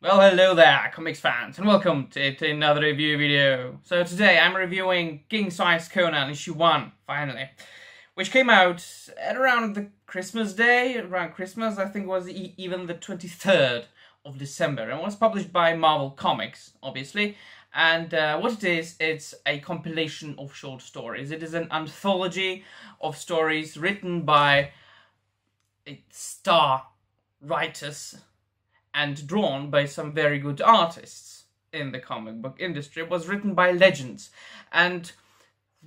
Well, hello there, comics fans, and welcome to another review video. So today I'm reviewing King Size Conan issue 1, finally, which came out at around the Christmas day, around Christmas, I think it was even the 23rd of December, and was published by Marvel Comics, obviously. And what it is, it's a compilation of short stories. It is an anthology of stories written by star writers and drawn by some very good artists in the comic book industry. It was written by legends. And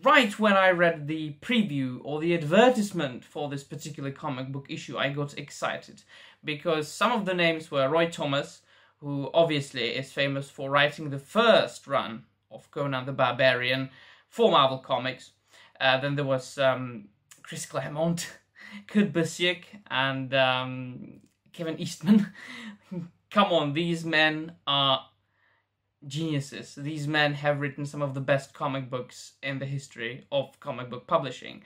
right when I read the preview or the advertisement for this particular comic book issue, I got excited because some of the names were Roy Thomas, who obviously is famous for writing the first run of Conan the Barbarian for Marvel Comics. Then there was Chris Claremont, Kurt Busiek, and Kevin Eastman. Come on, these men are geniuses. These men have written some of the best comic books in the history of comic book publishing.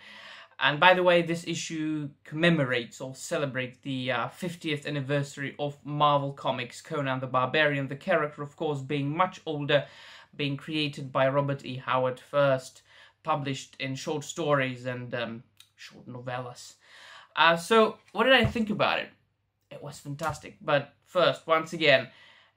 And by the way, this issue commemorates or celebrates the 50th anniversary of Marvel Comics Conan the Barbarian, the character, of course, being much older, being created by Robert E. Howard, first published in short stories and short novellas. So, what did I think about it? It was fantastic. But first, once again,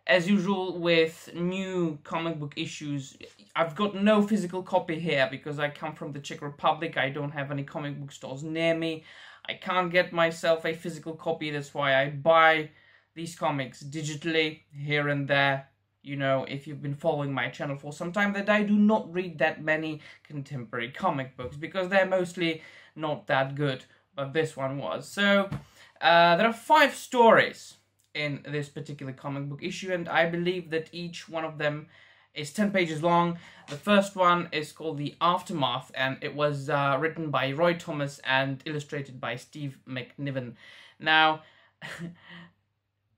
as usual with new comic book issues, I've got no physical copy here because I come from the Czech Republic. I don't have any comic book stores near me. I can't get myself a physical copy. That's why I buy these comics digitally here and there. You know, if you've been following my channel for some time, that I do not read that many contemporary comic books because they're mostly not that good. But this one was. So there are 5 stories in this particular comic book issue, and I believe that each one of them is 10 pages long. The first one is called The Aftermath, and it was written by Roy Thomas and illustrated by Steve McNiven. Now,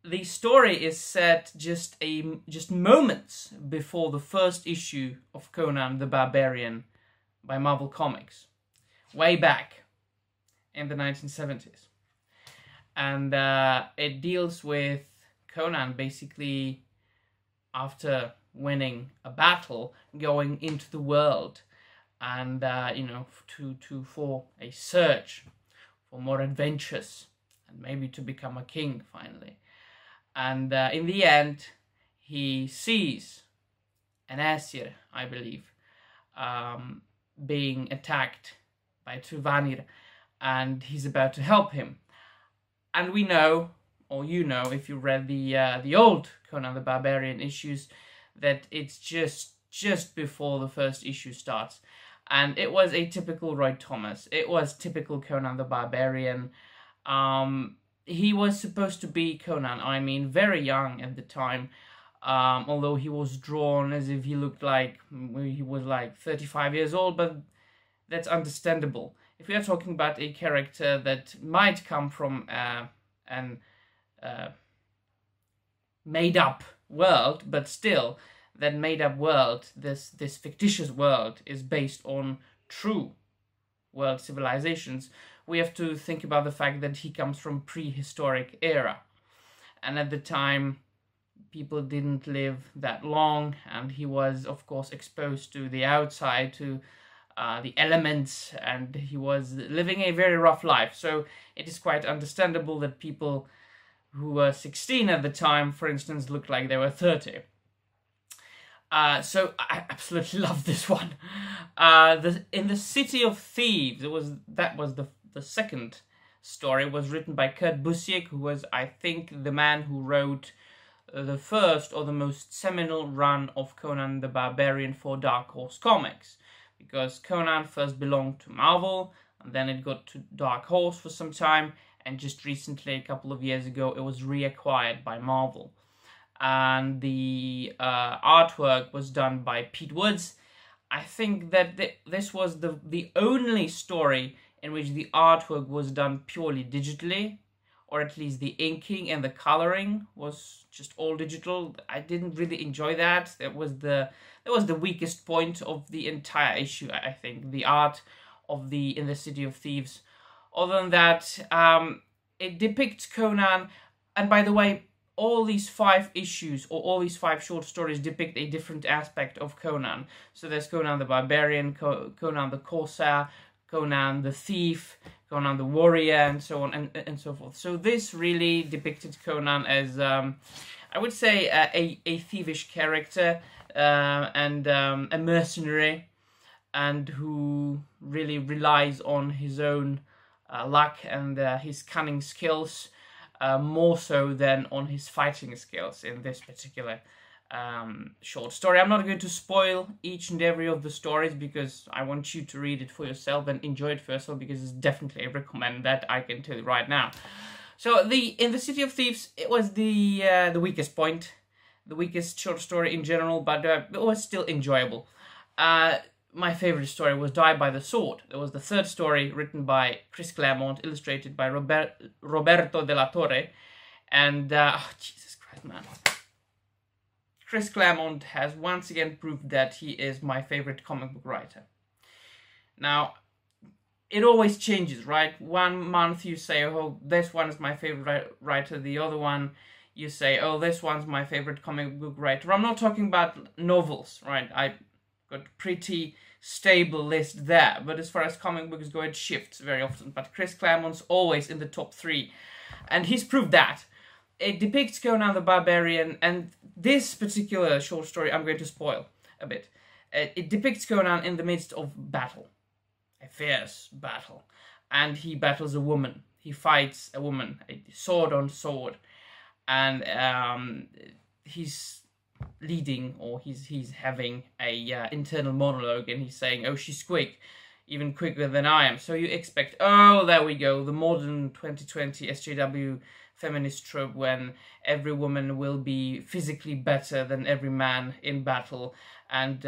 the story is set just moments before the first issue of Conan the Barbarian by Marvel Comics, way back in the 1970s. And it deals with Conan basically, after winning a battle, going into the world and you know, for a search for more adventures and maybe to become a king finally. And in the end, he sees an Aesir, I believe, being attacked by Vanir, and he's about to help him. And we know, or you know, if you read the old Conan the Barbarian issues, that it's just before the first issue starts. And it was a typical Roy Thomas. It was typical Conan the Barbarian. He was supposed to be Conan, I mean, very young at the time. Although he was drawn as if he looked like he was like 35 years old, but that's understandable. If we are talking about a character that might come from an made-up world, but still, that made-up world, this fictitious world, is based on true world civilizations, we have to think about the fact that he comes from prehistoric era. And at the time, people didn't live that long, and he was, of course, exposed to the outside, to the elements, and he was living a very rough life. So it is quite understandable that people who were 16 at the time, for instance, looked like they were 30. So I absolutely love this one. In the City of Thieves, that was the second story, was written by Kurt Busiek, who was, I think, the man who wrote the first or the most seminal run of Conan the Barbarian for Dark Horse Comics. Because Conan first belonged to Marvel, and then it got to Dark Horse for some time, and just recently, a couple of years ago, it was reacquired by Marvel. And the artwork was done by Pete Woods. I think that this was the only story in which the artwork was done purely digitally, or at least the inking and the coloring was just all digital. I didn't really enjoy that. That was the weakest point of the entire issue, I think, the art of in the City of Thieves. Other than that, it depicts Conan, and by the way, all these 5 issues, or all these 5 short stories, depict a different aspect of Conan. So there's Conan the Barbarian, Conan the Corsair, Conan the Thief, Conan the Warrior, and so on and so forth. So this really depicted Conan as, I would say, a thievish character, and a mercenary, and who really relies on his own luck and his cunning skills, more so than on his fighting skills in this particular short story. I'm not going to spoil each and every of the stories, because I want you to read it for yourself and enjoy it for yourself, because it's definitely a recommend, that I can tell you right now. So in the City of Thieves, it was the weakest point, the weakest short story in general, but it was still enjoyable. My favorite story was Die by the Sword. It was the 3rd story, written by Chris Claremont, illustrated by Roberto de la Torre, and Jesus Christ, man. Chris Claremont has once again proved that he is my favorite comic book writer. Now, it always changes, right? One month you say, oh, this one is my favorite writer. The other one you say, oh, this one's my favorite comic book writer. I'm not talking about novels, right? I got pretty stable list there. But as far as comic books go, it shifts very often. But Chris Claremont's always in the top 3. And he's proved that. It depicts Conan the Barbarian, and this particular short story I'm going to spoil a bit. It depicts Conan in the midst of battle, a fierce battle, and he battles a woman. He fights a woman, a sword on sword, and he's leading, or he's having a internal monologue, and he's saying, "Oh, she's quick, even quicker than I am." So you expect, oh, there we go, the modern 2020 SJW feminist trope, when every woman will be physically better than every man in battle, and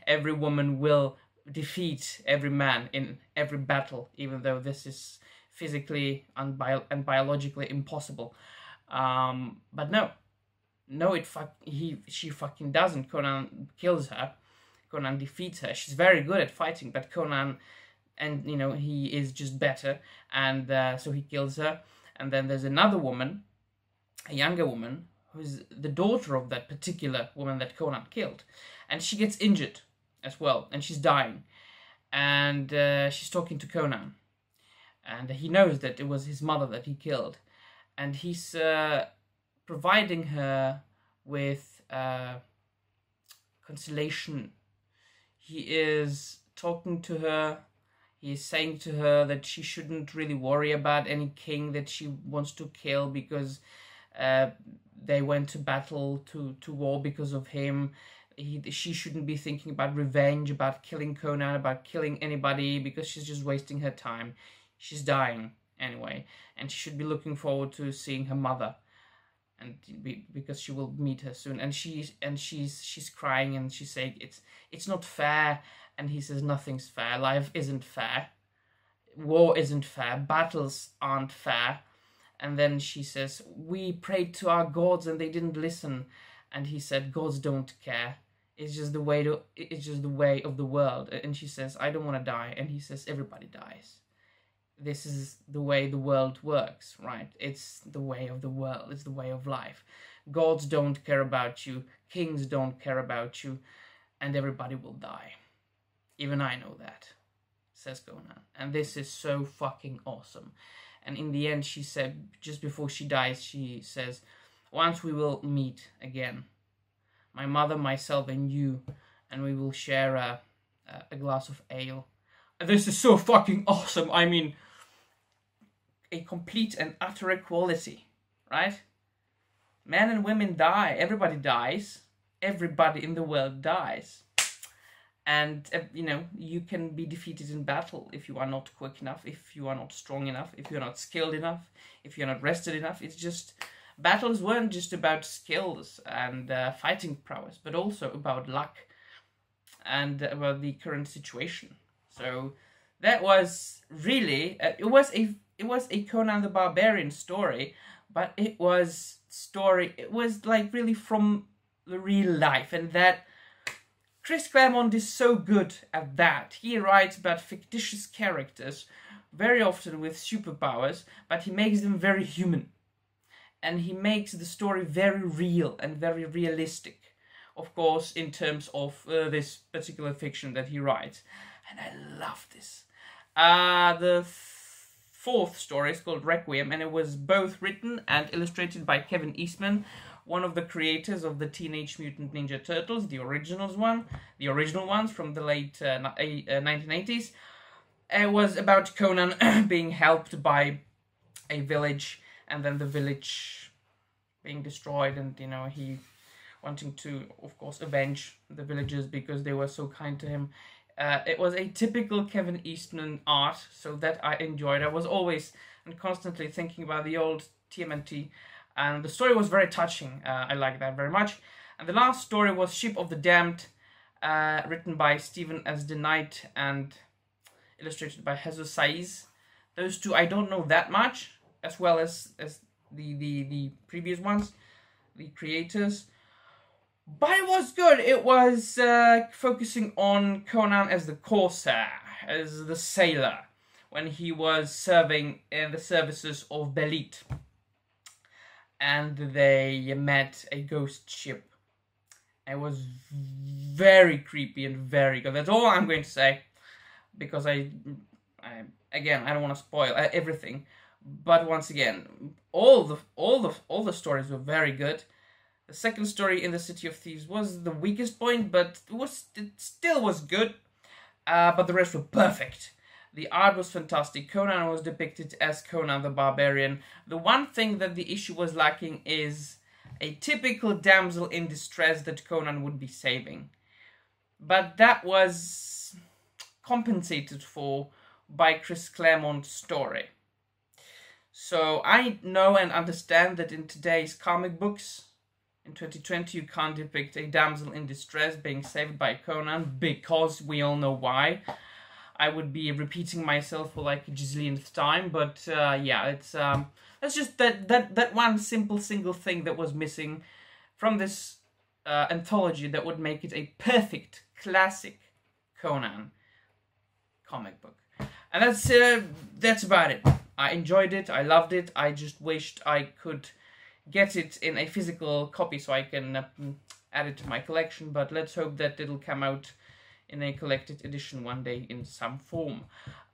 every woman will defeat every man in every battle, even though this is physically and biologically impossible. But no, she fucking doesn't. Conan kills her. Conan defeats her. She's very good at fighting, but Conan, and he is just better, and so he kills her. And then there's another woman, a younger woman, who's the daughter of that particular woman that Conan killed. And she gets injured as well, and she's dying. And she's talking to Conan. And he knows that it was his mother that he killed. And he's providing her with consolation. He is talking to her. He's saying to her that she shouldn't really worry about any king that she wants to kill, because they went to battle, to war because of him. She shouldn't be thinking about revenge, about killing Conan, about killing anybody, because she's just wasting her time. She's dying anyway, and she should be looking forward to seeing her mother, and because she will meet her soon. And she's crying, and she's saying it's not fair. And he says, nothing's fair. Life isn't fair. War isn't fair. Battles aren't fair. And then she says, we prayed to our gods and they didn't listen. And he said, gods don't care. It's just the way of the world. And she says, I don't want to die. And he says, everybody dies. This is the way the world works, right? It's the way of the world. It's the way of life. Gods don't care about you. Kings don't care about you. And everybody will die. Even I know that, says Conan. And this is so fucking awesome. And in the end, she said, just before she dies, she says, once we will meet again, my mother, myself, and you, and we will share a glass of ale. And this is so fucking awesome. I mean, a complete and utter equality, right? Men and women die. Everybody dies. Everybody in the world dies. And, you can be defeated in battle if you are not quick enough, if you are not strong enough, if you're not skilled enough, if you're not rested enough. It's just, battles weren't just about skills and fighting prowess, but also about luck and about the current situation. So that was really, it was a Conan the Barbarian story, but it was like really from the real life, and that Chris Claremont is so good at that. He writes about fictitious characters, very often with superpowers, but he makes them very human. and he makes the story very real and very realistic, of course, in terms of this particular fiction that he writes. And I love this. The fourth story is called Requiem, and it was both written and illustrated by Kevin Eastman, one of the creators of the Teenage Mutant Ninja Turtles, the original ones from the late 1980s. It was about Conan being helped by a village, and then the village being destroyed, and he wanting to, of course, avenge the villagers because they were so kind to him. It was a typical Kevin Eastman art, so that I enjoyed. I was always and constantly thinking about the old TMNT, and the story was very touching. I like that very much. And the last story was Ship of the Damned, written by Stephen S. the Knight and illustrated by Jesus Saiz. Those two I don't know that much, as well as the previous ones, the creators. But it was good. It was focusing on Conan as the corsair, as the sailor, when he was serving in the services of Belit. And they met a ghost ship. It was very creepy and very good. That's all I'm going to say, because again, I don't want to spoil everything. But once again, all the stories were very good. The second story, In the City of Thieves, was the weakest point, but it still was good. But the rest were perfect. The art was fantastic. Conan was depicted as Conan the Barbarian. The one thing that the issue was lacking is a typical damsel in distress that Conan would be saving. But that was compensated for by Chris Claremont's story. So I know and understand that in today's comic books, in 2020, you can't depict a damsel in distress being saved by Conan, because we all know why. I would be repeating myself for like a gazillionth time, but yeah, it's just that one single thing that was missing from this anthology that would make it a perfect classic Conan comic book. And that's about it. I enjoyed it. I loved it. I just wished I could get it in a physical copy so I can add it to my collection. But let's hope that it'll come out in a collected edition one day in some form.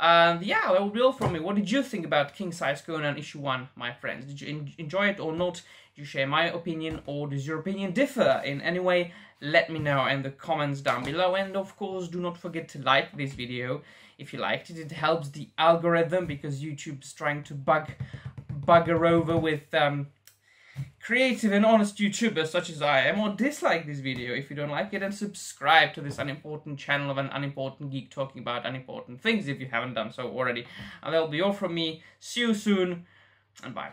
Yeah, that will be all from me. What did you think about King Size Conan issue 1, my friends? Did you enjoy it or not? Did you share my opinion, or does your opinion differ in any way? Let me know in the comments down below. And of course, do not forget to like this video if you liked it. It helps the algorithm, because YouTube's trying to bugger over with creative and honest YouTubers such as I am. Or dislike this video if you don't like it, and subscribe to this unimportant channel of an unimportant geek talking about unimportant things if you haven't done so already. And that'll be all from me. See you soon, and bye.